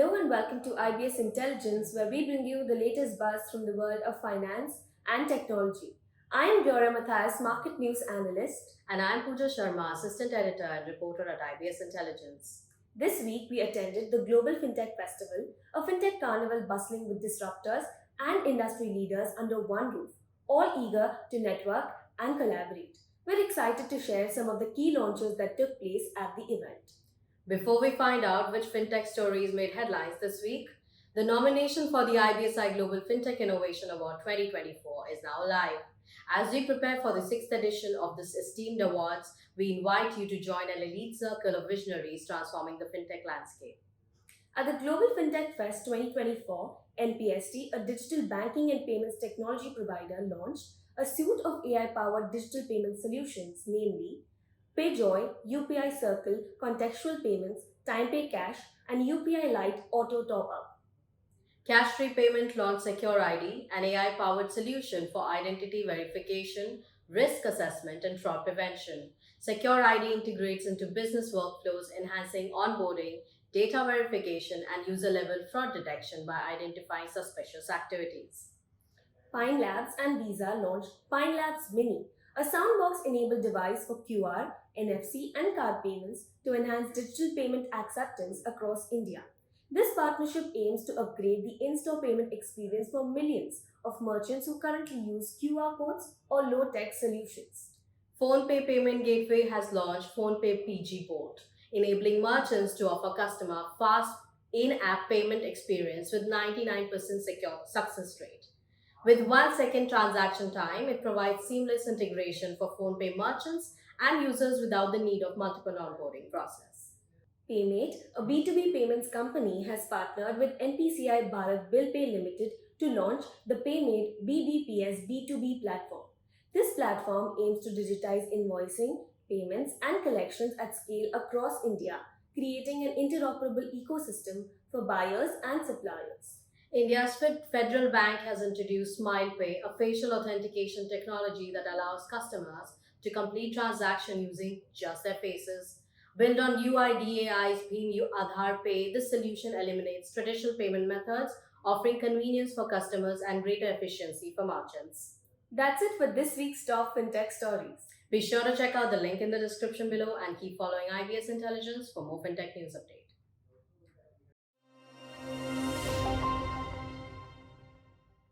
Hello and welcome to IBS Intelligence, where we bring you the latest buzz from the world of finance and technology. I am Gloria Matthias, Market News Analyst. And I'm Pooja Sharma, Assistant Editor and Reporter at IBS Intelligence. This week we attended the Global FinTech Festival, a fintech carnival bustling with disruptors and industry leaders under one roof, all eager to network and collaborate. We're excited to share some of the key launches that took place at the event. Before we find out which fintech stories made headlines this week, the nomination for the IBSI Global FinTech Innovation Award 2024 is now live. As we prepare for the 6th edition of this esteemed awards, we invite you to join an elite circle of visionaries transforming the fintech landscape. At the Global FinTech Fest 2024, NPST, a digital banking and payments technology provider, launched a suite of AI-powered digital payment solutions, namely PayJoy, UPI Circle, Contextual Payments, TimePay Cash, and UPI Lite Auto Top-Up. Cash-free Payment launched Secure ID, an AI-powered solution for identity verification, risk assessment, and fraud prevention. Secure ID integrates into business workflows, enhancing onboarding, data verification, and user-level fraud detection by identifying suspicious activities. Pine Labs and Visa launched Pine Labs Mini, a soundbox-enabled device for QR, NFC, and card payments to enhance digital payment acceptance across India. This partnership aims to upgrade the in-store payment experience for millions of merchants who currently use QR codes or low-tech solutions. PhonePe Payment Gateway has launched PhonePe PG Bolt, enabling merchants to offer customer fast in-app payment experience with 99% secure success rate. With 1 second transaction time, it provides seamless integration for PhonePe merchants and users without the need of multiple onboarding process. Paymate, a B2B payments company, has partnered with NPCI Bharat Bill Pay Limited to launch the Paymate BBPS B2B platform. This platform aims to digitize invoicing, payments, and collections at scale across India, creating an interoperable ecosystem for buyers and suppliers. India's Federal Bank has introduced SmilePay, a facial authentication technology that allows customers to complete transactions using just their faces. Built on UIDAI's Bhim Aadhaar Pay, this solution eliminates traditional payment methods, offering convenience for customers and greater efficiency for merchants. That's it for this week's top fintech stories. Be sure to check out the link in the description below and keep following IBS Intelligence for more fintech news updates.